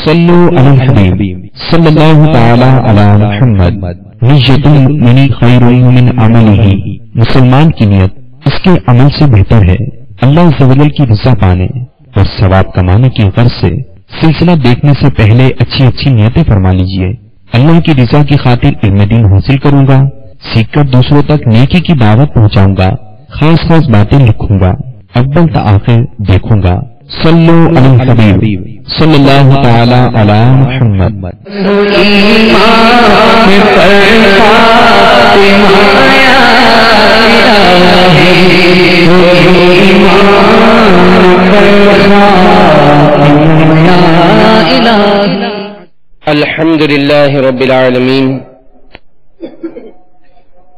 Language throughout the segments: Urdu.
صلو علی الحبیب صلی اللہ تعالی علی محمد نیت المؤمن خیر من عملہ، مسلمان کی نیت اس کے عمل سے بہتر ہے اللہ عز و جل کی رضا پانے اور ثواب کمانے کی غرض سے سلسلہ دیکھنے سے پہلے اچھی اچھی نیتیں فرما لیجئے۔ اللہ کی رضا کی خاطر علم دین حاصل کروں گا، سیکھ کر دوسروں تک نیکی کی دعوت پہنچاؤں گا، خاص خاص باتیں لکھوں گا، اول تا آخر دیکھوں گا۔ صلو علی الحبیب صلی اللہ تعالی علی محمد۔ الحمد للہ رب العالمین،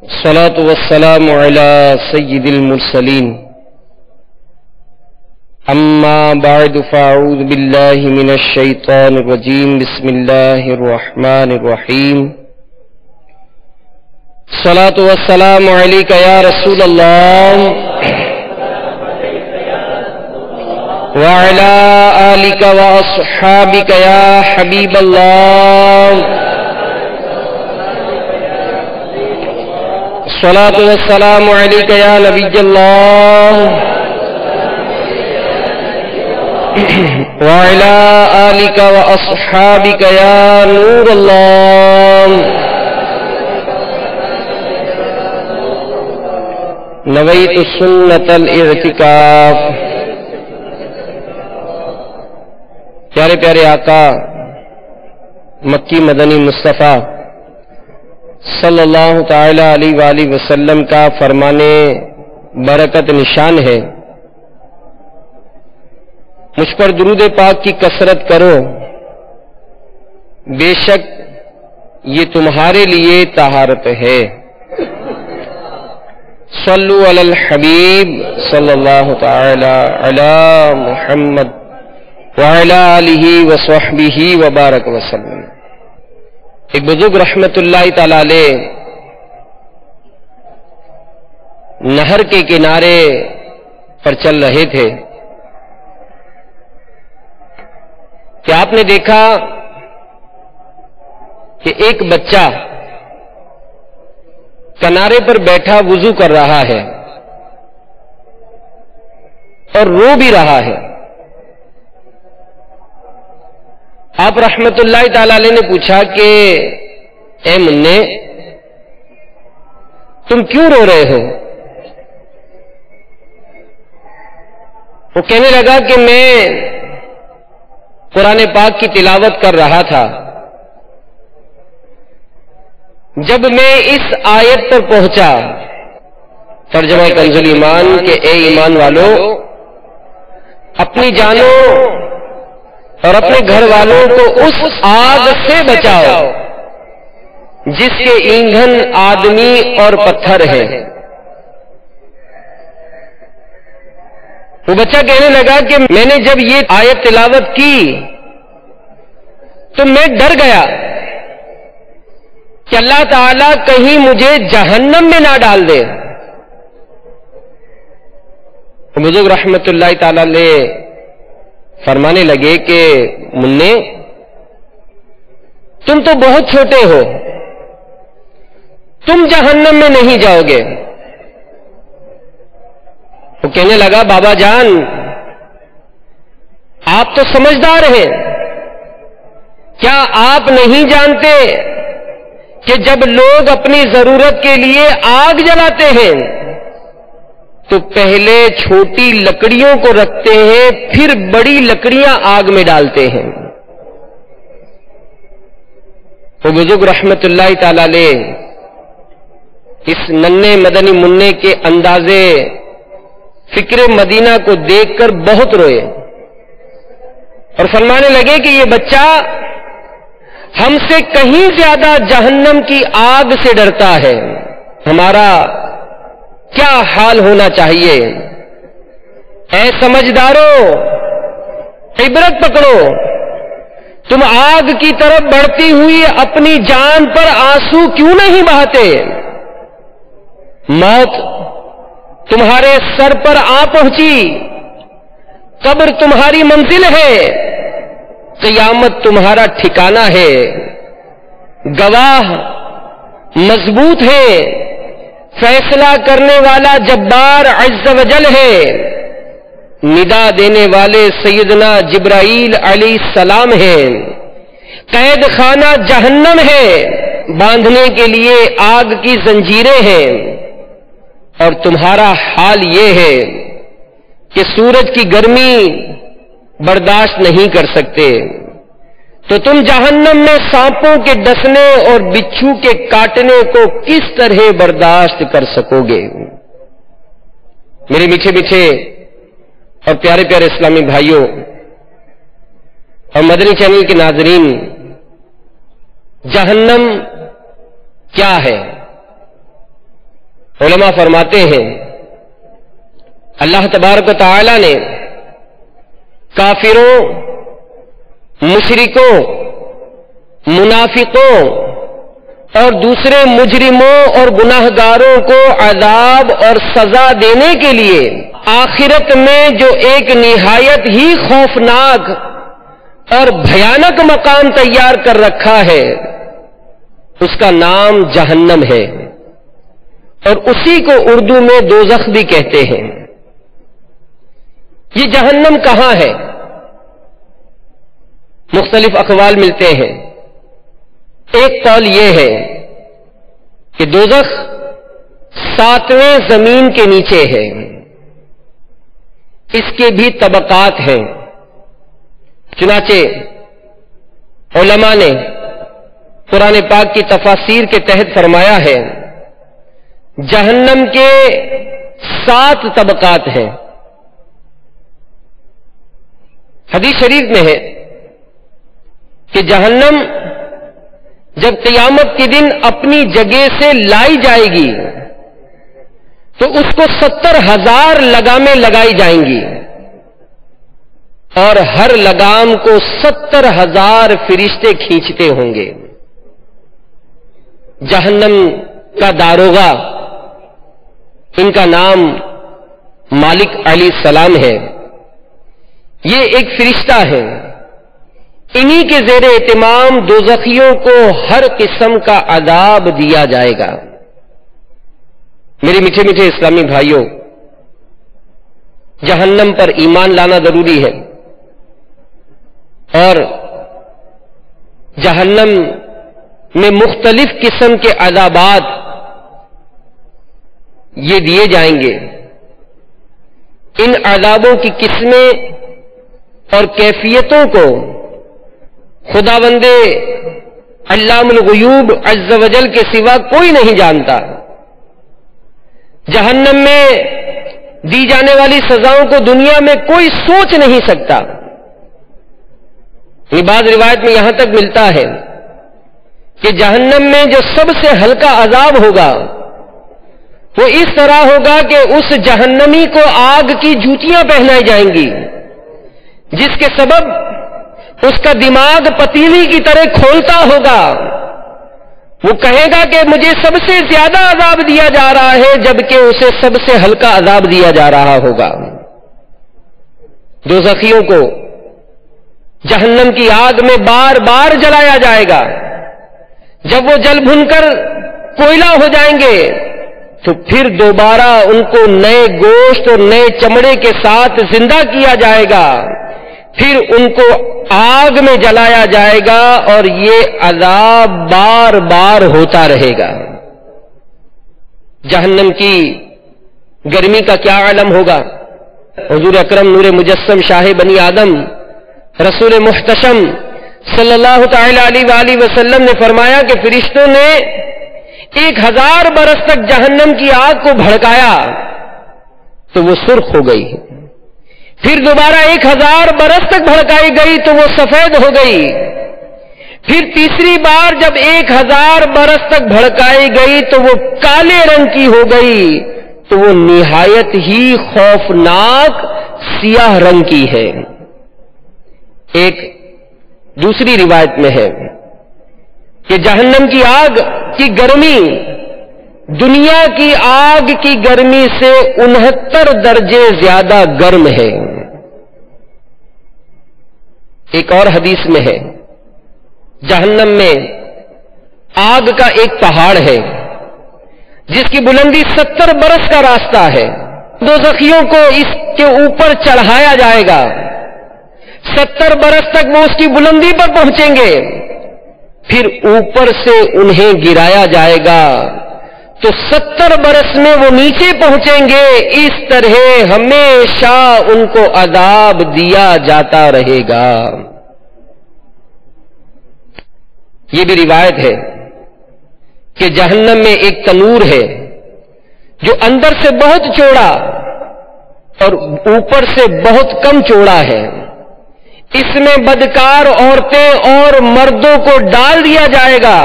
الصلاة والسلام علی سید المرسلین، اما بعد فاعوذ باللہ من الشیطان الرجیم، بسم اللہ الرحمن الرحیم، الصلاة والسلام علیک یا رسول اللہ وعلى آلك وأصحابك يا حبيب الله، الصلاة والسلام عليك يا نبي الله وعلى آلك وأصحابك يا نور الله، نويت سنة الاعتكاف۔ پیارے پیارے آقا مکی مدنی مصطفیٰ صلی اللہ تعالی علیہ وآلہ وسلم کا فرمانے برکت نشان ہے، مجھ پر درود پاک کی کثرت کرو، بے شک یہ تمہارے لیے طہارت ہے۔ صلو علی الحبیب صلی اللہ تعالی علی محمد وعلی آلہ وصحبہ وبارک وسلم۔ ایک بزرگ رحمت اللہ تعالی علیہ نہر کے کنارے پر چل رہے تھے کہ آپ نے دیکھا کہ ایک بچہ کنارے پر بیٹھا وضو کر رہا ہے اور رو بھی رہا ہے۔ آپ رحمت اللہ تعالی علیہ نے پوچھا کہ اے منّے تم کیوں رو رہے ہو؟ وہ کہنے لگا کہ میں قرآن پاک کی تلاوت کر رہا تھا، جب میں اس آیت پر پہنچا، ترجمہ کنز ایمان، کہ اے ایمان والو اپنی جانوں اور اپنے گھر والوں کو اس آگ سے بچاؤ جس کے ایندھن آدمی اور پتھر ہے۔ وہ بچہ کہنے لگا کہ میں نے جب یہ آیت تلاوت کی تو میں ڈر گیا کہ اللہ تعالیٰ کہیں مجھے جہنم میں نہ ڈال دے۔ بزرگ رحمت اللہ تعالی علیہ فرمانے لگے کہ منّے تم تو بہت چھوٹے ہو، تم جہنم میں نہیں جاؤ گے۔ وہ کہنے لگا بابا جان آپ تو سمجھدار ہیں، کیا آپ نہیں جانتے کہ جب لوگ اپنی ضرورت کے لیے آگ جلاتے ہیں تو پہلے چھوٹی لکڑیوں کو رکھتے ہیں، پھر بڑی لکڑیاں آگ میں ڈالتے ہیں۔ وہ بزرگ رحمت اللہ تعالی علیہ اس ننھے مدنی منّے کے اندازے فکر مدینہ کو دیکھ کر بہت روئے اور فرمانے لگے کہ یہ بچہ ہم سے کہیں زیادہ جہنم کی آگ سے ڈرتا ہے، ہمارا کیا حال ہونا چاہیے؟ اے سمجھدارو عبرت پکڑو، تم آگ کی طرف بڑھتی ہوئی اپنی جان پر آنسو کیوں نہیں بہاتے؟ موت تمہارے سر پر آ پہنچی، قبر تمہاری منزل ہے، قیامت تمہارا ٹھکانہ ہے، گواہ مضبوط ہے، فیصلہ کرنے والا جبار عز و جل ہے، ندا دینے والے سیدنا جبرائیل علیہ السلام ہیں، قید خانہ جہنم ہے، باندھنے کے لیے آگ کی زنجیریں ہیں، اور تمہارا حال یہ ہے کہ سورج کی گرمی برداشت نہیں کر سکتے، تو تم جہنم میں سانپوں کے ڈسنے اور بچھو کے کاٹنے کو کس طرح برداشت کر سکو گے؟ میرے میٹھے میٹھے اور پیارے پیارے اسلامی بھائیوں اور مدنی چینل کے ناظرین، جہنم کیا ہے؟ علماء فرماتے ہیں اللہ تبارک و تعالی نے کافروں، مشرکوں، منافقوں اور دوسرے مجرموں اور گناہگاروں کو عذاب اور سزا دینے کے لیے آخرت میں جو ایک نہایت ہی خوفناک اور بھیانک مقام تیار کر رکھا ہے، اس کا نام جہنم ہے، اور اسی کو اردو میں دوزخ بھی کہتے ہیں۔ یہ جہنم کہاں ہے؟ مختلف اقوال ملتے ہیں۔ ایک قول یہ ہے کہ دوزخ 7ویں زمین کے نیچے ہے، اس کے بھی طبقات ہیں۔ چنانچہ علماء نے قرآن پاک کی تفاسیر کے تحت فرمایا ہے جہنم کے 7 طبقات ہیں۔ حدیث شریف میں ہے کہ جہنم جب قیامت کے دن اپنی جگہ سے لائی جائے گی تو اس کو 70,000 لگامیں لگائی جائیں گی، اور ہر لگام کو 70,000 فرشتے کھینچتے ہوں گے۔ جہنم کا داروغہ، ان کا نام مالک علیہ السلام ہے، یہ ایک فرشتہ ہے۔ انہی کے زیر اہتمام دوزخیوں کو ہر قسم کا عذاب دیا جائے گا۔ میرے میٹھے میٹھے اسلامی بھائیوں، جہنم پر ایمان لانا ضروری ہے، اور جہنم میں مختلف قسم کے عذابات یہ دیے جائیں گے۔ ان عذابوں کی قسمیں اور کیفیتوں کو خداوند علام الغیوب عز و جل کے سوا کوئی نہیں جانتا۔ جہنم میں دی جانے والی سزاؤں کو دنیا میں کوئی سوچ نہیں سکتا۔ بعض روایت میں یہاں تک ملتا ہے کہ جہنم میں جو سب سے ہلکا عذاب ہوگا وہ اس طرح ہوگا کہ اس جہنمی کو آگ کی جوتیاں پہنائی جائیں گی، جس کے سبب اس کا دماغ پتیلی کی طرح کھولتا ہوگا۔ وہ کہے گا کہ مجھے سب سے زیادہ عذاب دیا جا رہا ہے، جبکہ اسے سب سے ہلکا عذاب دیا جا رہا ہوگا۔ دوزخیوں کو جہنم کی آگ میں بار بار جلایا جائے گا۔ جب وہ جل بھن کر کوئلہ ہو جائیں گے تو پھر دوبارہ ان کو نئے گوشت اور نئے چمڑے کے ساتھ زندہ کیا جائے گا، پھر ان کو آگ میں جلایا جائے گا، اور یہ عذاب بار بار ہوتا رہے گا۔ جہنم کی گرمی کا کیا عالم ہوگا؟ حضور اکرم نور مجسم شاہ بنی آدم رسول محتشم صلی اللہ تعالی علیہ وآلہ وسلم نے فرمایا کہ فرشتوں نے 1000 برس تک جہنم کی آگ کو بھڑکایا تو وہ سرخ ہو گئی، پھر دوبارہ 1000 برس تک بھڑکائی گئی تو وہ سفید ہو گئی، پھر تیسری بار جب 1000 برس تک بھڑکائی گئی تو وہ کالے رنگ کی ہو گئی، تو وہ نہایت ہی خوفناک سیاہ رنگ کی ہے۔ ایک دوسری روایت میں ہے کہ جہنم کی آگ کی گرمی دنیا کی آگ کی گرمی سے 69 درجے زیادہ گرم ہے۔ ایک اور حدیث میں ہے جہنم میں آگ کا ایک پہاڑ ہے جس کی بلندی 70 برس کا راستہ ہے. دوزخیوں کو اس کے اوپر چڑھایا جائے گا. 70 برس تک وہ اس کی بلندی پر پہنچیں گے. پھر اوپر سے انہیں گرایا جائے گا تو 70 برس میں وہ نیچے پہنچیں گے. اس طرح ہمیشہ ان کو عذاب دیا جاتا رہے گا. یہ بھی روایت ہے کہ جہنم میں ایک تنور ہے جو اندر سے بہت چوڑا اور اوپر سے بہت کم چوڑا ہے. اس میں بدکار عورتیں اور مردوں کو ڈال دیا جائے گا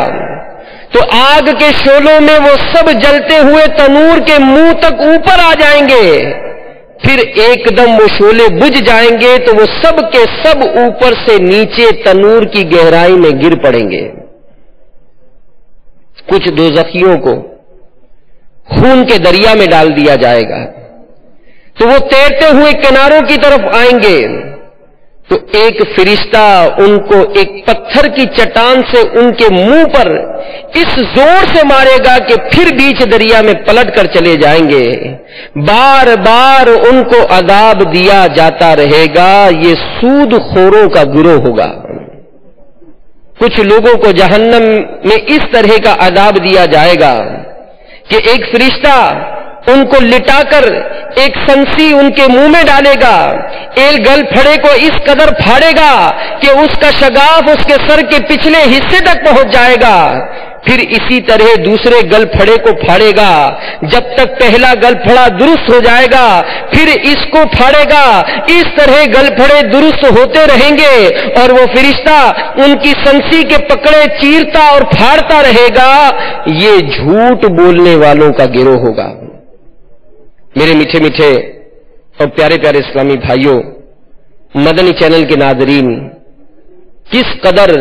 تو آگ کے شعلوں میں وہ سب جلتے ہوئے تنور کے منہ تک اوپر آ جائیں گے. پھر ایک دم وہ شعلے بجھ جائیں گے تو وہ سب کے سب اوپر سے نیچے تنور کی گہرائی میں گر پڑیں گے. کچھ دوزخیوں کو خون کے دریا میں ڈال دیا جائے گا تو وہ تیرتے ہوئے کناروں کی طرف آئیں گے تو ایک فرشتہ ان کو ایک پتھر کی چٹان سے ان کے منہ پر اس زور سے مارے گا کہ پھر بیچ دریا میں پلٹ کر چلے جائیں گے. بار بار ان کو عذاب دیا جاتا رہے گا. یہ سود خوروں کا گروہ ہوگا. کچھ لوگوں کو جہنم میں اس طرح کا عذاب دیا جائے گا کہ ایک فرشتہ ان کو لٹا کر ایک سنسی ان کے منہ میں ڈالے گا. ایل گل پھڑے کو اس قدر پھاڑے گا کہ اس کا شگاف اس کے سر کے پچھلے حصے تک پہنچ جائے گا. پھر اسی طرح دوسرے گل پھڑے کو پھاڑے گا جب تک پہلا گل پھڑا درست ہو جائے گا. پھر اس کو پھاڑے گا. اس طرح گل پھڑے درست ہوتے رہیں گے اور وہ فرشتہ ان کی سنسی کے پکڑے چیرتا اور پھاڑتا رہے گا. یہ جھوٹ بولنے والوں کا گروہ ہوگا. میرے میٹھے میٹھے اور پیارے پیارے اسلامی بھائیوں، مدنی چینل کے ناظرین، کس قدر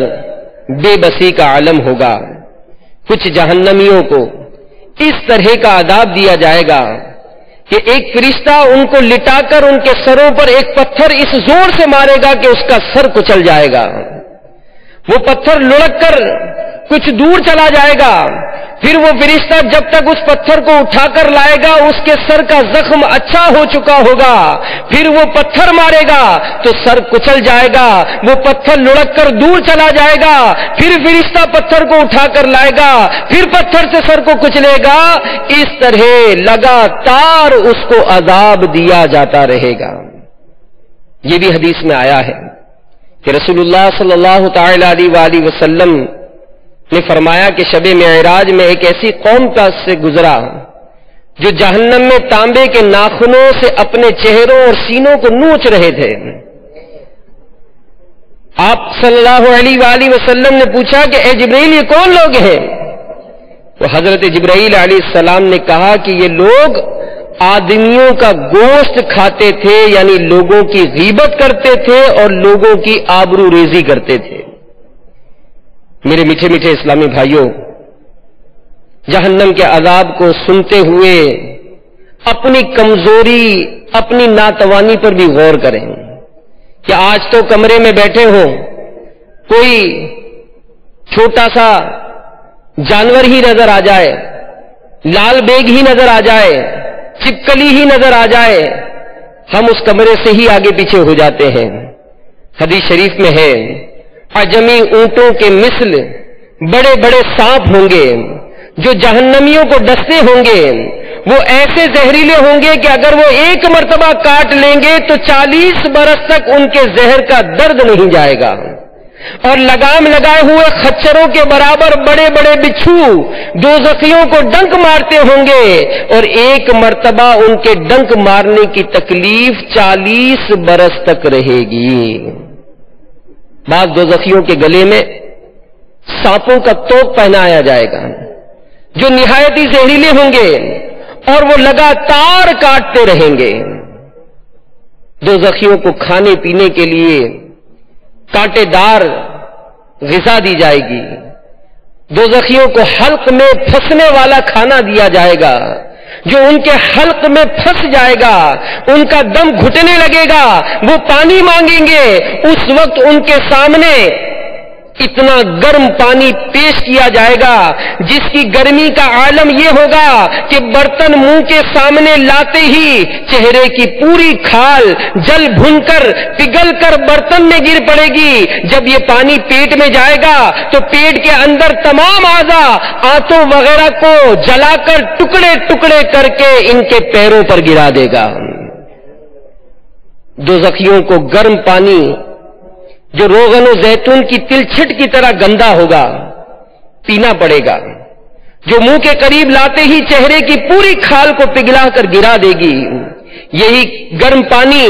بے بسی کا عالم ہوگا. کچھ جہنمیوں کو اس طرح کا عذاب دیا جائے گا کہ ایک فرشتہ ان کو لٹا کر ان کے سروں پر ایک پتھر اس زور سے مارے گا کہ اس کا سر کچل جائے گا. وہ پتھر لڑک کر کچھ دور چلا جائے گا. پھر وہ فرشتہ جب تک اس پتھر کو اٹھا کر لائے گا اس کے سر کا زخم اچھا ہو چکا ہوگا. پھر وہ پتھر مارے گا تو سر کچل جائے گا. وہ پتھر لڑک کر دور چلا جائے گا. پھر فرشتہ پتھر کو اٹھا کر لائے گا. پھر پتھر سے سر کو کچلے گا. اس طرح لگاتار اس کو عذاب دیا جاتا رہے گا. یہ بھی حدیث میں آیا ہے کہ رسول اللہ صلی اللہ تعالی علیہ وآلہ وسلم نے فرمایا کہ شب معراج میں ایک ایسی قوم کا سے گزرا جو جہنم میں تانبے کے ناخنوں سے اپنے چہروں اور سینوں کو نوچ رہے تھے. آپ صلی اللہ علیہ وآلہ وسلم نے پوچھا کہ اے جبرائیل یہ کون لوگ ہیں؟ تو حضرت جبرائیل علیہ السلام نے کہا کہ یہ لوگ آدمیوں کا گوشت کھاتے تھے، یعنی لوگوں کی غیبت کرتے تھے اور لوگوں کی آبرو ریزی کرتے تھے. میرے میٹھے میٹھے اسلامی بھائیوں، جہنم کے عذاب کو سنتے ہوئے اپنی کمزوری، اپنی ناتوانی پر بھی غور کریں کہ آج تو کمرے میں بیٹھے ہوں، کوئی چھوٹا سا جانور ہی نظر آ جائے، لال بیگ ہی نظر آ جائے، چپکلی ہی نظر آ جائے، ہم اس کمرے سے ہی آگے پیچھے ہو جاتے ہیں. حدیث شریف میں ہے عجمی اونٹوں کے مثل بڑے بڑے سانپ ہوں گے جو جہنمیوں کو ڈستے ہوں گے. وہ ایسے زہریلے ہوں گے کہ اگر وہ ایک مرتبہ کاٹ لیں گے تو 40 برس تک ان کے زہر کا درد نہیں جائے گا. اور لگام لگائے ہوئے خچروں کے برابر بڑے بڑے بچھو دوزخیوں کو ڈنک مارتے ہوں گے اور ایک مرتبہ ان کے ڈنک مارنے کی تکلیف 40 برس تک رہے گی. بعض دوزخیوں کے گلے میں سانپوں کا توپ پہنایا جائے گا جو نہایت ہی زہریلے ہوں گے اور وہ لگاتار کاٹتے رہیں گے. دوزخیوں کو کھانے پینے کے لیے کانٹے دار غذا دی جائے گی. دوزخیوں کو حلق میں پھنسنے والا کھانا دیا جائے گا جو ان کے حلق میں پھنس جائے گا، ان کا دم گھٹنے لگے گا، وہ پانی مانگیں گے، اس وقت ان کے سامنے اتنا گرم پانی پیش کیا جائے گا جس کی گرمی کا عالم یہ ہوگا کہ برتن منہ کے سامنے لاتے ہی چہرے کی پوری کھال جل بھن کر پگھل کر برتن میں گر پڑے گی۔ جب یہ پانی پیٹ میں جائے گا تو پیٹ کے اندر تمام اعضاء آنتوں وغیرہ کو جلا کر ٹکڑے ٹکڑے کر کے ان کے پیروں پر گرا دے گا۔ دوزخیوں کو گرم پانی جو روغن و زیتون کی تلچھٹ کی طرح گندا ہوگا پینا پڑے گا، جو منہ کے قریب لاتے ہی چہرے کی پوری کھال کو پگھلا کر گرا دے گی۔ یہی گرم پانی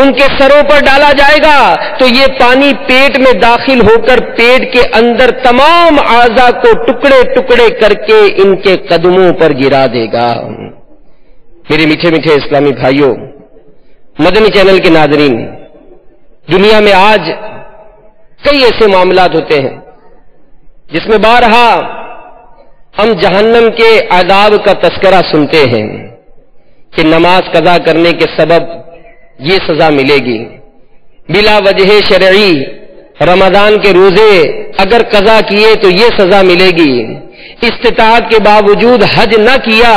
ان کے سروں پر ڈالا جائے گا تو یہ پانی پیٹ میں داخل ہو کر پیٹ کے اندر تمام اعضاء کو ٹکڑے ٹکڑے کر کے ان کے قدموں پر گرا دے گا۔ میرے میٹھے میٹھے اسلامی بھائیوں، مدنی چینل کے ناظرین، دنیا میں آج کئی ایسے معاملات ہوتے ہیں جس میں بارہا ہم جہنم کے عذاب کا تذکرہ سنتے ہیں کہ نماز قضا کرنے کے سبب یہ سزا ملے گی، بلا وجہ شرعی رمضان کے روزے اگر قضا کیے تو یہ سزا ملے گی، استطاعت کے باوجود حج نہ کیا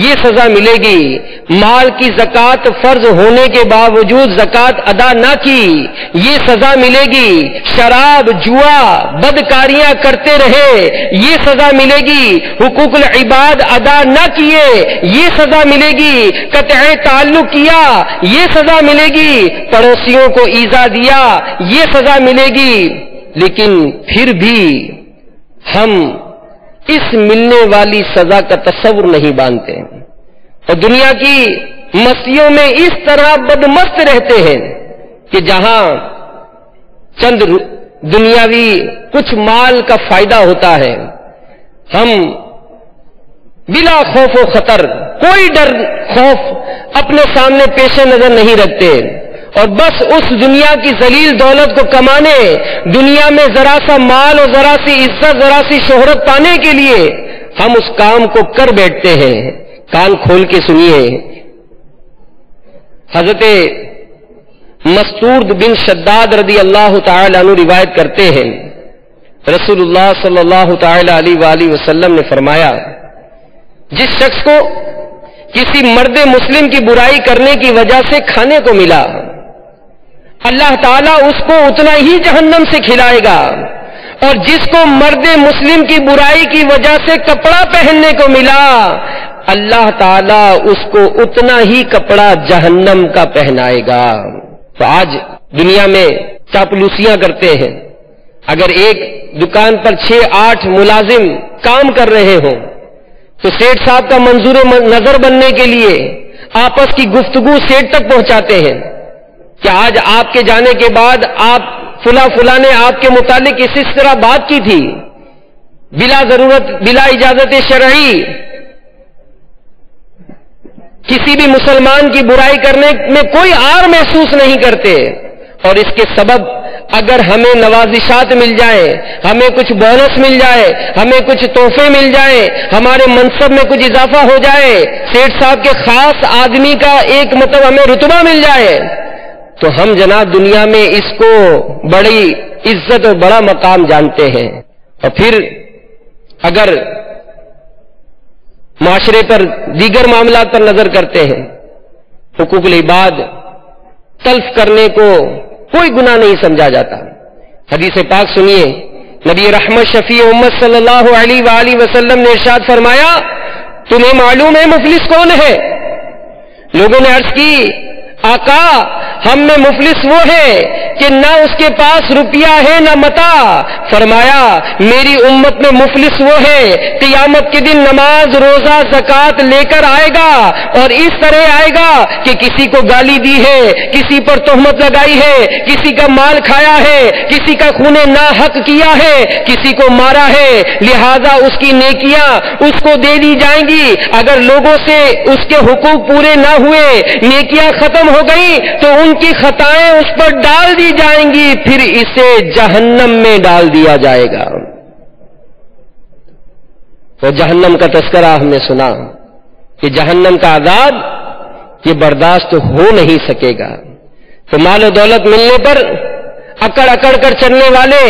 یہ سزا ملے گی، مال کی زکوٰۃ فرض ہونے کے باوجود زکوٰۃ ادا نہ کی یہ سزا ملے گی، شراب جوا بدکاریاں کرتے رہے یہ سزا ملے گی، حقوق العباد ادا نہ کیے یہ سزا ملے گی، قطع تعلق کیا یہ سزا ملے گی، پڑوسیوں کو ایذا دیا یہ سزا ملے گی۔ لیکن پھر بھی ہم اس ملنے والی سزا کا تصور نہیں باندھتے اور دنیا کی مسیوں میں اس طرح بدمست رہتے ہیں کہ جہاں چند دنیاوی کچھ مال کا فائدہ ہوتا ہے ہم بلا خوف و خطر کوئی ڈر خوف اپنے سامنے پیش نظر نہیں رکھتے اور بس اس دنیا کی ذلیل دولت کو کمانے، دنیا میں ذرا سا مال اور ذرا سی عزت ذرا سی شہرت پانے کے لیے ہم اس کام کو کر بیٹھتے ہیں۔ کان کھول کے سنیے، حضرت مسعود بن شداد رضی اللہ تعالی عنہ روایت کرتے ہیں، رسول اللہ صلی اللہ تعالی علیہ وآلہ وسلم نے فرمایا، جس شخص کو کسی مرد مسلم کی برائی کرنے کی وجہ سے کھانے کو ملا، اللہ تعالیٰ اس کو اتنا ہی جہنم سے کھلائے گا، اور جس کو مرد مسلم کی برائی کی وجہ سے کپڑا پہننے کو ملا اللہ تعالیٰ اس کو اتنا ہی کپڑا جہنم کا پہنائے گا۔ تو آج دنیا میں چاپلوسیاں کرتے ہیں، اگر ایک دکان پر 6-8 ملازم کام کر رہے ہوں تو سیٹھ صاحب کا منظور نظر بننے کے لیے آپس کی گفتگو سیٹھ تک پہنچاتے ہیں کہ آج آپ کے جانے کے بعد آپ فلاں نے آپ کے متعلق اس طرح بات کی تھی، بلا ضرورت بلا اجازت شرعی کسی بھی مسلمان کی برائی کرنے میں کوئی آر محسوس نہیں کرتے، اور اس کے سبب اگر ہمیں نوازشات مل جائیں، ہمیں کچھ بونس مل جائے، ہمیں کچھ تحفے مل جائیں، ہمارے منصب میں کچھ اضافہ ہو جائے، سیٹھ صاحب کے خاص آدمی کا ایک مطلب ہمیں رتبہ مل جائے، تو ہم جناب دنیا میں اس کو بڑی عزت اور بڑا مقام جانتے ہیں، اور پھر اگر معاشرے پر دیگر معاملات پر نظر کرتے ہیں، حقوق العباد تلف کرنے کو کوئی گناہ نہیں سمجھا جاتا۔ حدیث پاک سنیے، نبی رحمت شفیع امت صلی اللہ علیہ وآلہ وسلم نے ارشاد فرمایا، تمہیں معلوم ہے مفلس کون ہے؟ لوگوں نے عرض کی، آقا ہم میں مفلس وہ ہے کہ نہ اس کے پاس روپیہ ہے نہ متاع۔ فرمایا میری امت میں مفلس وہ ہے قیامت کے دن نماز روزہ زکوٰۃ لے کر آئے گا اور اس طرح آئے گا کہ کسی کو گالی دی ہے، کسی پر تہمت لگائی ہے، کسی کا مال کھایا ہے، کسی کا خون ناحق کیا ہے، کسی کو مارا ہے، لہذا اس کی نیکیاں اس کو دے دی جائیں گی، اگر لوگوں سے اس کے حقوق پورے نہ ہوئے، نیکیاں ختم ہو گئی تو ان کی خطائیں اس پر ڈال دی جائیں گی، پھر اسے جہنم میں ڈال دیا جائے گا۔ تو جہنم کا تذکرہ ہم نے سنا، کہ جہنم کا عذاب یہ برداشت ہو نہیں سکے گا. تو مال و دولت ملنے پر اکڑ اکڑ کر چلنے والے،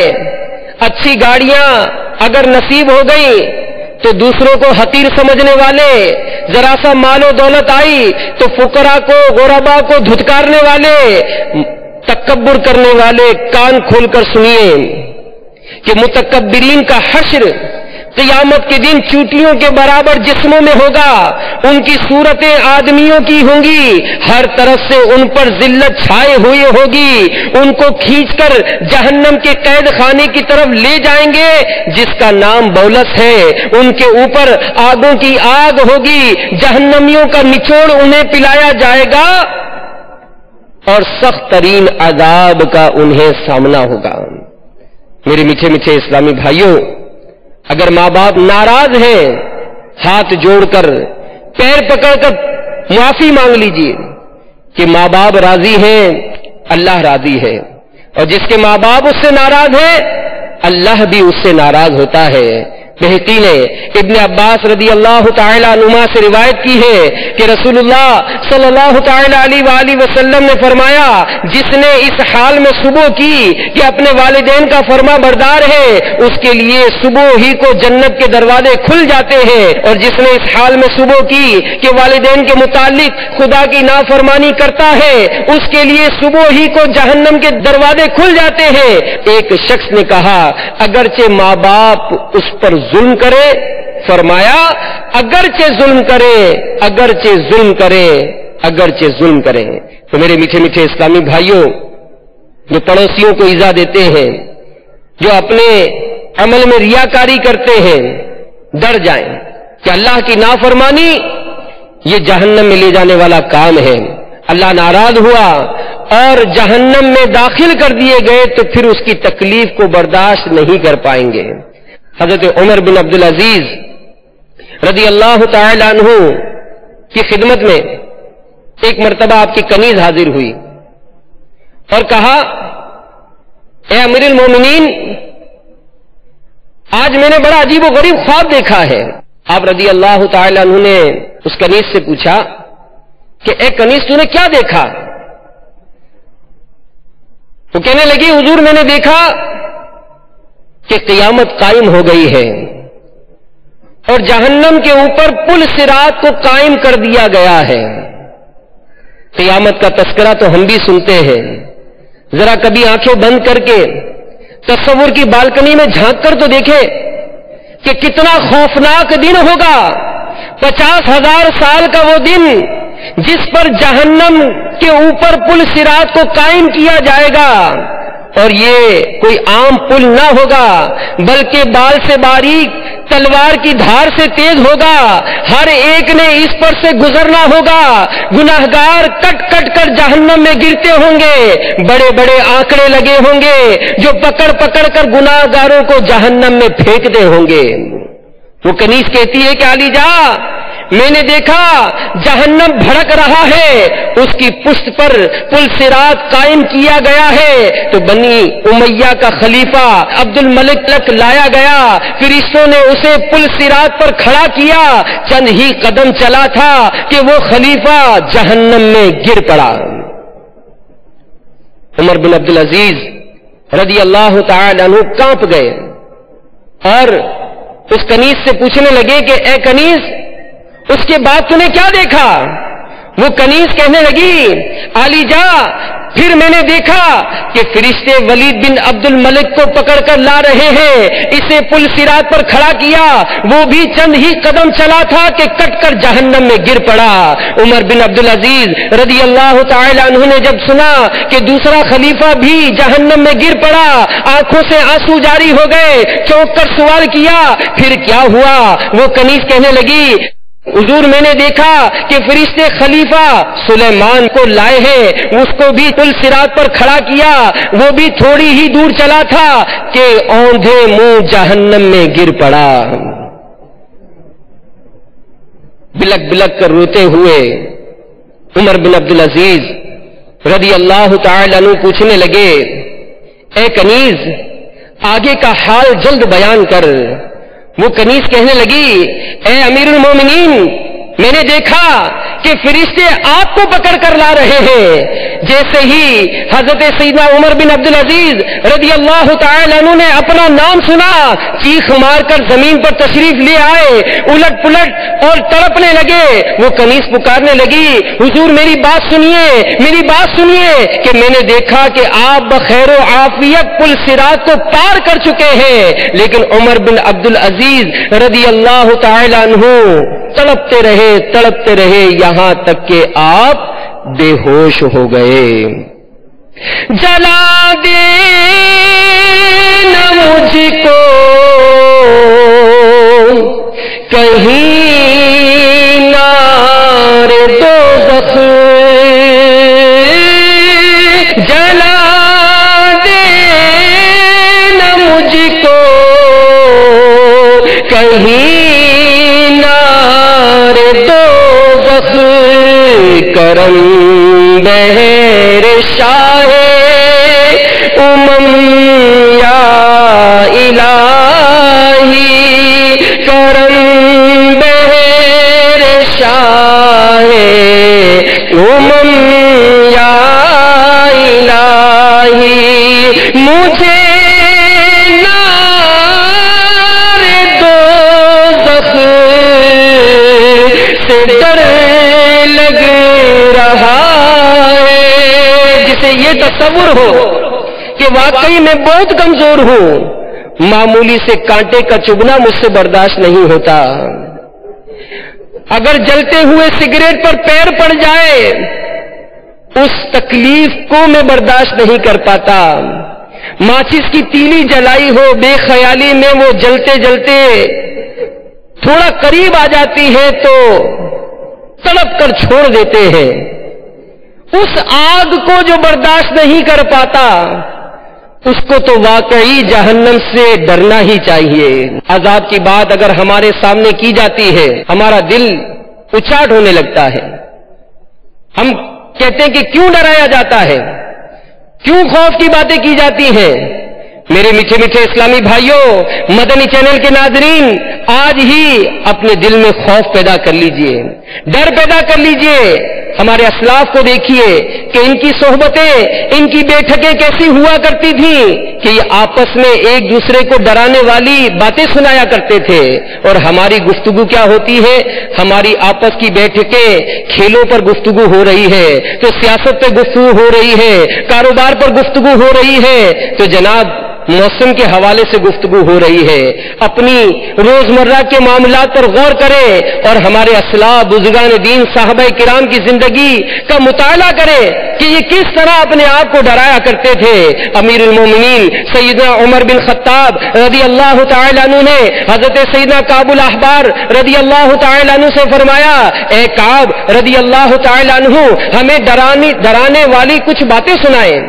اچھی گاڑیاں اگر نصیب ہو گئی تو دوسروں کو حقیر سمجھنے والے، ذرا سا مال و دولت آئی تو فقراء کو، غرباء کو دھتکارنے والے، تکبر کرنے والے، کان کھول کر سنیے کہ متکبرین کا حشر قیامت کے دن چوٹیوں کے برابر جسموں میں ہوگا. ان کی صورتیں آدمیوں کی ہوں گی، ہر طرف سے ان پر ذلت چھائے ہوئی ہوگی. ان کو کھینچ کر جہنم کے قید خانے کی طرف لے جائیں گے جس کا نام بولس ہے. ان کے اوپر آگوں کی آگ ہوگی، جہنمیوں کا نچوڑ انہیں پلایا جائے گا اور سخت ترین عذاب کا انہیں سامنا ہوگا. میرے میٹھے میٹھے اسلامی بھائیوں، اگر ماں باپ ناراض ہیں، ہاتھ جوڑ کر، پیر پکڑ کر معافی مانگ لیجیے کہ ماں باپ راضی ہیں، اللہ راضی ہے. اور جس کے ماں باپ اس سے ناراض ہیں، اللہ بھی اس سے ناراض ہوتا ہے. بہقی نے ابن عباس رضی اللہ تعالی عنہما سے روایت کی ہے کہ رسول اللہ صلی اللہ تعالی علیہ وآلہ وسلم نے فرمایا، جس نے اس حال میں صبح کی کہ اپنے والدین کا فرما بردار ہے، اس کے لیے صبح ہی کو جنت کے دروازے کھل جاتے ہیں. اور جس نے اس حال میں صبح کی کہ والدین کے متعلق خدا کی نافرمانی کرتا ہے، اس کے لیے صبح ہی کو جہنم کے دروازے کھل جاتے ہیں. ایک شخص نے کہا، اگرچہ ماں باپ اس پر ظلم کرے، فرمایا اگرچہ ظلم کرے، اگرچہ ظلم کرے، اگرچہ ظلم کرے. تو میرے میٹھے میٹھے اسلامی بھائیوں، جو پڑوسیوں کو ایذا دیتے ہیں، جو اپنے عمل میں ریاکاری کرتے ہیں، ڈر جائیں کہ اللہ کی نافرمانی یہ جہنم میں لے جانے والا کام ہے. اللہ ناراض ہوا اور جہنم میں داخل کر دیے گئے تو پھر اس کی تکلیف کو برداشت نہیں کر پائیں گے. حضرت عمر بن عبدالعزیز رضی اللہ تعالی عنہ کی خدمت میں ایک مرتبہ آپ کی کنیز حاضر ہوئی اور کہا، اے امیر المومنین، آج میں نے بڑا عجیب و غریب خواب دیکھا ہے. آپ رضی اللہ تعالی عنہ نے اس کنیز سے پوچھا کہ اے کنیز، تو نے کیا دیکھا؟ وہ کہنے لگی، حضور میں نے دیکھا کہ قیامت قائم ہو گئی ہے اور جہنم کے اوپر پل صراط کو قائم کر دیا گیا ہے. قیامت کا تذکرہ تو ہم بھی سنتے ہیں، ذرا کبھی آنکھیں بند کر کے تصور کی بالکنی میں جھانک کر تو دیکھیں کہ کتنا خوفناک دن ہوگا. 50,000 سال کا وہ دن جس پر جہنم کے اوپر پل صراط کو قائم کیا جائے گا. اور یہ کوئی عام پل نہ ہوگا بلکہ بال سے باریک، تلوار کی دھار سے تیز ہوگا. ہر ایک نے اس پر سے گزرنا ہوگا. گناہگار کٹ کٹ کر جہنم میں گرتے ہوں گے. بڑے بڑے آنکڑے لگے ہوں گے جو پکڑ پکڑ کر گناہگاروں کو جہنم میں پھینکتے ہوں گے. وہ کنیز کہتی ہے کہ علی جا، میں نے دیکھا جہنم بھڑک رہا ہے، اس کی پشت پر پل صراط قائم کیا گیا ہے. تو بنی امیہ کا خلیفہ عبد الملک تک لایا گیا. فرشتوں نے اسے پل صراط پر کھڑا کیا. چند ہی قدم چلا تھا کہ وہ خلیفہ جہنم میں گر پڑا. عمر بن عبدالعزیز رضی اللہ تعالی عنہ کانپ گئے اور اس کنیز سے پوچھنے لگے کہ اے کنیز، اس کے بعد تو نے کیا دیکھا؟ وہ کنیز کہنے لگی، علی جا، پھر میں نے دیکھا کہ فرشتے ولید بن عبد الملک کو پکڑ کر لا رہے ہیں. اسے پل صراط پر کھڑا کیا. وہ بھی چند ہی قدم چلا تھا کہ کٹ کر جہنم میں گر پڑا. عمر بن عبدالعزیز رضی اللہ تعالی عنہ نے جب سنا کہ دوسرا خلیفہ بھی جہنم میں گر پڑا، آنکھوں سے آنسو جاری ہو گئے. چونک کر سوال کیا، پھر کیا ہوا؟ وہ کنیز کہنے لگی، حضور میں نے دیکھا کہ فرشتے خلیفہ سلیمان کو لائے ہیں، اس کو بھی پل صراط پر کھڑا کیا. وہ بھی تھوڑی ہی دور چلا تھا کہ اوندھے منہ جہنم میں گر پڑا. بلک بلک کر روتے ہوئے عمر بن عبدالعزیز رضی اللہ تعالی عنہ پوچھنے لگے، اے کنیز، آگے کا حال جلد بیان کر. وہ کنیز کہنے لگی، اے امیر المومنین، میں نے دیکھا کہ فرشتے آگ کو پکڑ کر لا رہے ہیں. جیسے ہی حضرت سیدنا عمر بن عبد العزیز رضی اللہ تعالی عنہ نے اپنا نام سنا، چیخ مار کر زمین پر تشریف لے آئے، الٹ پلٹ اور تڑپنے لگے. وہ کنیز پکارنے لگی، حضور میری بات سنیے، میری بات سنیے، کہ میں نے دیکھا کہ آپ بخیر و عافیت پل صراط کو پار کر چکے ہیں، لیکن عمر بن عبد العزیز رضی اللہ تعالی عنہ تڑپتے رہے یہاں تک کہ آپ بے ہوش ہو گئے. جلا دے نہ مجھ کو کہیں نار دوزخ، جلا دے نہ مجھ کو کہیں کرم بہر شاہ امم یا الہی، کرم بہر شاہ امم یا الہی، مجھے نار دوزخ سے ڈر لگ رہا ہے. جسے یہ تصور ہو کہ واقعی میں بہت کمزور ہوں، معمولی سے کانٹے کا چبھنا مجھ سے برداشت نہیں ہوتا. اگر جلتے ہوئے سگریٹ پر پیر پڑ جائے اس تکلیف کو میں برداشت نہیں کر پاتا. ماچس کی تیلی جلائی ہو بے خیالی میں، وہ جلتے جلتے تھوڑا قریب آ جاتی ہے تو تڑپ کر چھوڑ دیتے ہیں. اس آگ کو جو برداشت نہیں کر پاتا اس کو تو واقعی جہنم سے ڈرنا ہی چاہیے. عذاب کی بات اگر ہمارے سامنے کی جاتی ہے ہمارا دل اچاٹ ہونے لگتا ہے. ہم کہتے ہیں کہ کیوں ڈرایا جاتا ہے، کیوں خوف کی باتیں کی جاتی ہیں. میرے میٹھے میٹھے اسلامی بھائیوں، مدنی چینل کے ناظرین، آج ہی اپنے دل میں خوف پیدا کر لیجئے، ڈر پیدا کر لیجئے. ہمارے اسلاف کو دیکھیے کہ ان کی صحبتیں، ان کی بیٹھکیں کیسی ہوا کرتی تھیں کہ یہ آپس میں ایک دوسرے کو ڈرانے والی باتیں سنایا کرتے تھے. اور ہماری گفتگو کیا ہوتی ہے؟ ہماری آپس کی بیٹھکیں کھیلوں پر گفتگو ہو رہی ہے تو سیاست پہ گفتگو ہو رہی ہے، کاروبار پر گفتگو ہو رہی ہے تو جناب موسم کے حوالے سے گفتگو ہو رہی ہے. اپنی روزمرہ کے معاملات پر غور کریں اور ہمارے اسلاف بزرگان دین صحابہ کرام کی زندگی کا مطالعہ کریں کہ یہ کس طرح اپنے آپ کو ڈرایا کرتے تھے. امیر المومنین سیدنا عمر بن خطاب رضی اللہ تعالی عنہ نے حضرت سیدنا کعب الاحبار رضی اللہ تعالی عنہ سے فرمایا، اے کعب رضی اللہ تعالی عنہ ہمیں ڈرانے والی کچھ باتیں سنائیں.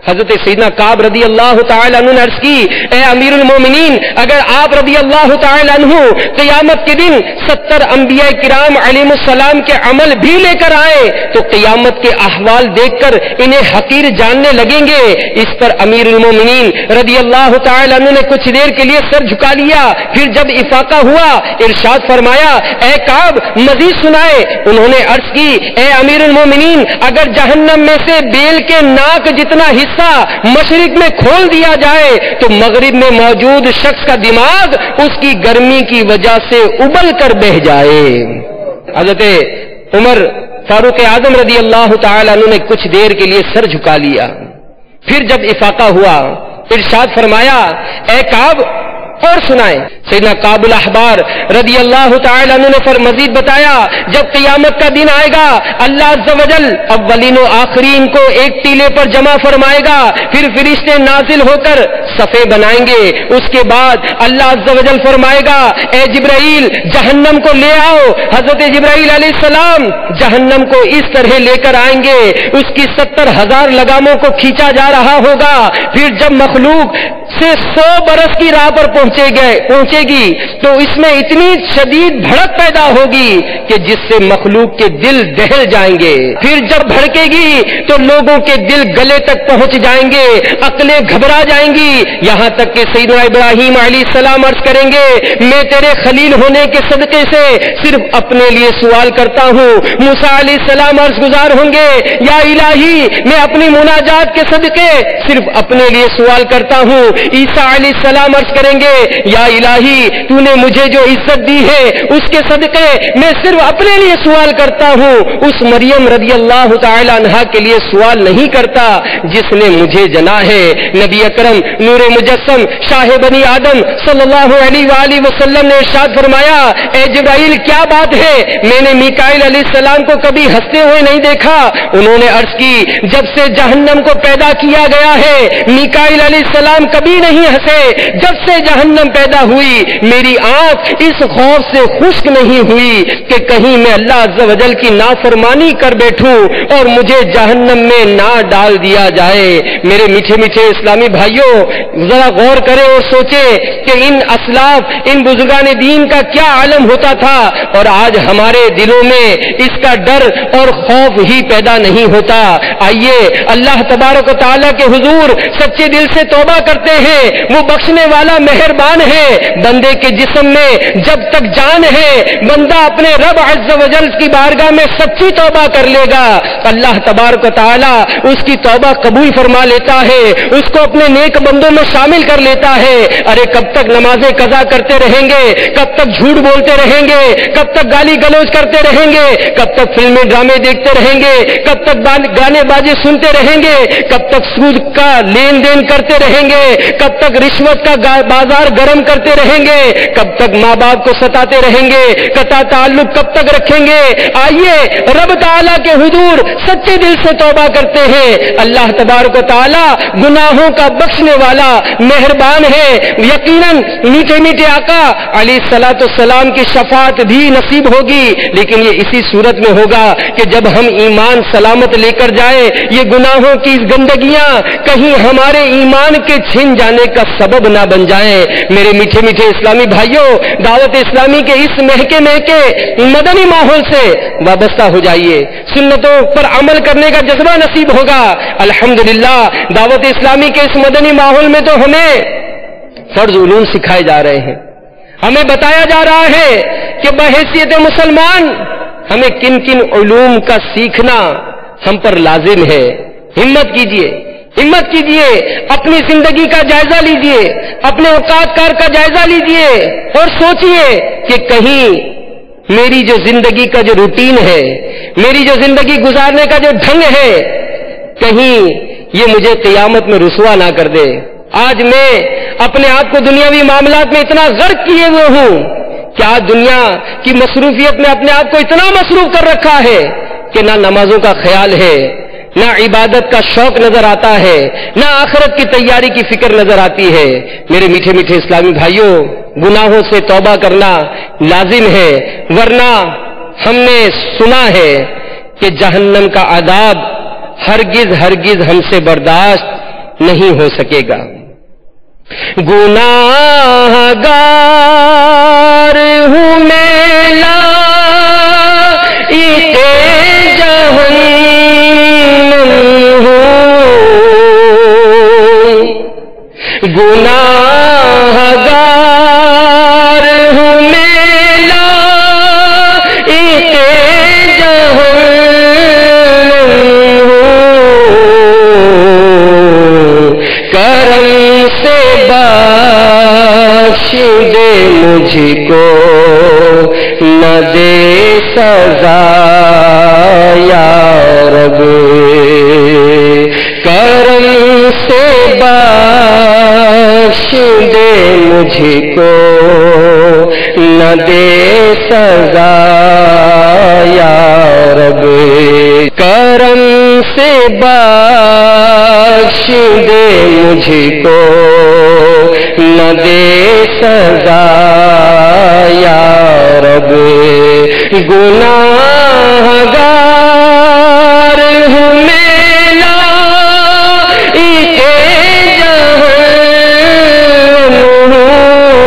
حضرت سیدنا کعب رضی اللہ تعالی عنہ نے عرض کی، اے امیر المومنین، اگر آپ رضی اللہ تعالی عنہ قیامت کے دن 70 انبیاء کرام علیہم السلام کے عمل بھی لے کر آئے تو قیامت کے احوال دیکھ کر انہیں حقیر جاننے لگیں گے. اس پر امیر المومنین رضی اللہ تعالی عنہ نے کچھ دیر کے لیے سر جھکا لیا. پھر جب افاقہ ہوا ارشاد فرمایا، اے کعب مزید سنائے. انہوں نے عرض کی، اے امیر المومنین، اگر جہنم میں سے بیل کے ناک جتنا حصہ مشرق میں کھول دیا جائے تو مغرب میں موجود شخص کا دماغ اس کی گرمی کی وجہ سے ابل کر بہ جائے. حضرت عمر فاروق اعظم رضی اللہ تعالی عنہ نے کچھ دیر کے لیے سر جھکا لیا. پھر جب افاقہ ہوا ارشاد فرمایا، اے کعب اور سنائیں. سیدنا کعب الاحبار رضی اللہ تعالی عنہ نے مزید بتایا، جب قیامت کا دن آئے گا اللہ عز و جل اولین و آخرین کو ایک ٹیلے پر جمع فرمائے گا، پھر فرشتے نازل ہو کر صفے بنائیں گے. اس کے بعد اللہ عز و جل فرمائے گا، اے جبرائیل جہنم کو لے آؤ. حضرت جبرائیل علیہ السلام جہنم کو اس طرح لے کر آئیں گے، اس کی 70,000 لگاموں کو کھینچا جا رہا ہوگا. پھر جب مخلوق سے 100 برس کی راہ پر پہنچے گی تو اس میں اتنی شدید بھڑک پیدا ہوگی کہ جس سے مخلوق کے دل دہل جائیں گے. پھر جب بھڑکے گی تو لوگوں کے دل گلے تک پہنچ جائیں گے, عقلیں گھبرا جائیں گی, یہاں تک کہ سیدنا ابراہیم علیہ السلام عرض کریں گے میں تیرے خلیل ہونے کے صدقے سے صرف اپنے لیے سوال کرتا ہوں. موسیٰ علیہ السلام عرض گزار ہوں گے یا الہی میں اپنی مناجات کے صدقے صرف اپنے لیے سوال کرتا ہوں. عیسیٰ علیہ السلام عرض کریں گے یا الہی تو نے مجھے جو عزت دی ہے اس کے صدقے میں صرف اپنے لیے سوال کرتا ہوں, اس مریم رضی اللہ تعالی عنہا کے لیے سوال نہیں کرتا جس نے مجھے جنا ہے. نبی اکرم نور مجسم شاہ بنی آدم صلی اللہ علیہ وآلہ وسلم نے ارشاد فرمایا اے جبرائیل کیا بات ہے, میں نے میکائیل علیہ السلام کو کبھی ہنستے ہوئے نہیں دیکھا. انہوں نے عرض کی جب سے جہنم کو پیدا کیا گیا ہے میکائیل علیہ السلام کبھی نہیں ہنسے. جب سے جہنم پیدا ہوئی میری آنکھ اس خوف سے خشک نہیں ہوئی کہ کہیں میں اللہ عز و جل کی نافرمانی کر بیٹھوں اور مجھے جہنم میں نہ ڈال دیا جائے. میرے میٹھے میٹھے اسلامی بھائیوں ذرا غور کریں اور سوچیں کہ ان اسلاف ان بزرگان دین کا کیا عالم ہوتا تھا اور آج ہمارے دلوں میں اس کا ڈر اور خوف ہی پیدا نہیں ہوتا. آئیے اللہ تبارک و تعالیٰ کے حضور سچے دل سے توبہ کرتے ہیں, وہ بخشنے والا مہربان ہے. بندے کے جسم میں جب تک جان ہے بندہ اپنے رب عز و جل کی بارگاہ میں سچی توبہ کر لے گا, اللہ تبارک و تعالیٰ اس کی توبہ قبول فرما لیتا ہے, اس کو اپنے نیک بندوں میں شامل کر لیتا ہے. ارے کب تک نمازیں قضا کرتے رہیں گے, کب تک جھوٹ بولتے رہیں گے, کب تک گالی گلوچ کرتے رہیں گے, کب تک فلمیں ڈرامے دیکھتے رہیں گے, کب تک گانے بازی سنتے رہیں گے, کب تک سود کا لین دین کرتے رہیں گے, کب تک رشوت کا بازار گرم کرتے رہیں گے, کب تک ماں باپ کو ستاتے رہیں گے, قطع تعلق کب تک رکھیں گے. آئیے رب تعالیٰ کے حضور سچے دل سے توبہ کرتے ہیں. اللہ تبارک و تعالیٰ گناہوں کا بخشنے والا مہربان ہے. یقیناً میٹھے میٹھے آقا علیہ الصلوۃ والسلام کی شفاعت بھی نصیب ہوگی, لیکن یہ اسی صورت میں ہوگا کہ جب ہم ایمان سلامت لے کر جائیں, یہ گناہوں کی گندگیاں کہیں ہمارے ایمان کے چھن جانے کا سبب نہ بن جائیں. میرے میٹھے میٹھے اسلامی بھائیوں دعوت اسلامی کے اس مہکے مدنی ماحول سے وابستہ ہو جائیے, سنتوں پر عمل کرنے کا جذبہ نصیب ہوگا. الحمدللہ دعوت اسلامی کے اس مدنی ماحول میں تو ہمیں فرض علوم سکھائے جا رہے ہیں, ہمیں بتایا جا رہا ہے کہ بحیثیت مسلمان ہمیں کن کن علوم کا سیکھنا ہم پر لازم ہے. ہمت کیجئے, ہمت کیجئے, اپنی زندگی کا جائزہ لیجئے, اپنے اوقات کار کا جائزہ لیجئے اور سوچئے کہ کہیں میری جو زندگی کا جو روٹین ہے, میری جو زندگی گزارنے کا جو ڈھنگ ہے, کہیں یہ مجھے قیامت میں رسوا نہ کر دے. آج میں اپنے آپ کو دنیاوی معاملات میں اتنا غرق کیے ہوئے ہوں کہ آج دنیا کی مصروفیت میں اپنے آپ کو اتنا مصروف کر رکھا ہے کہ نہ نمازوں کا خیال ہے, نہ عبادت کا شوق نظر آتا ہے, نہ آخرت کی تیاری کی فکر نظر آتی ہے. میرے میٹھے میٹھے اسلامی بھائیوں گناہوں سے توبہ کرنا لازم ہے, ورنہ ہم نے سنا ہے کہ جہنم کا عذاب ہرگز ہرگز ہم سے برداشت نہیں ہو سکے گا. گناہگار ہوں میں لائق جہنم ہوں, گناہگار ہوں میں لائق جہنم ہوں, کرم سے بخش دے مجھ کو نہ دے سزا یا رب, کرم سے بخش دے مجھ کو نہ دے سزا یا رب, کرم سے بخش دے مجھ کو نہ دے سزا یا رب. گناہگار ہوں میں لائق جہنم ہوں,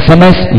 SMS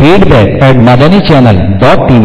feedback@madanichannel.tv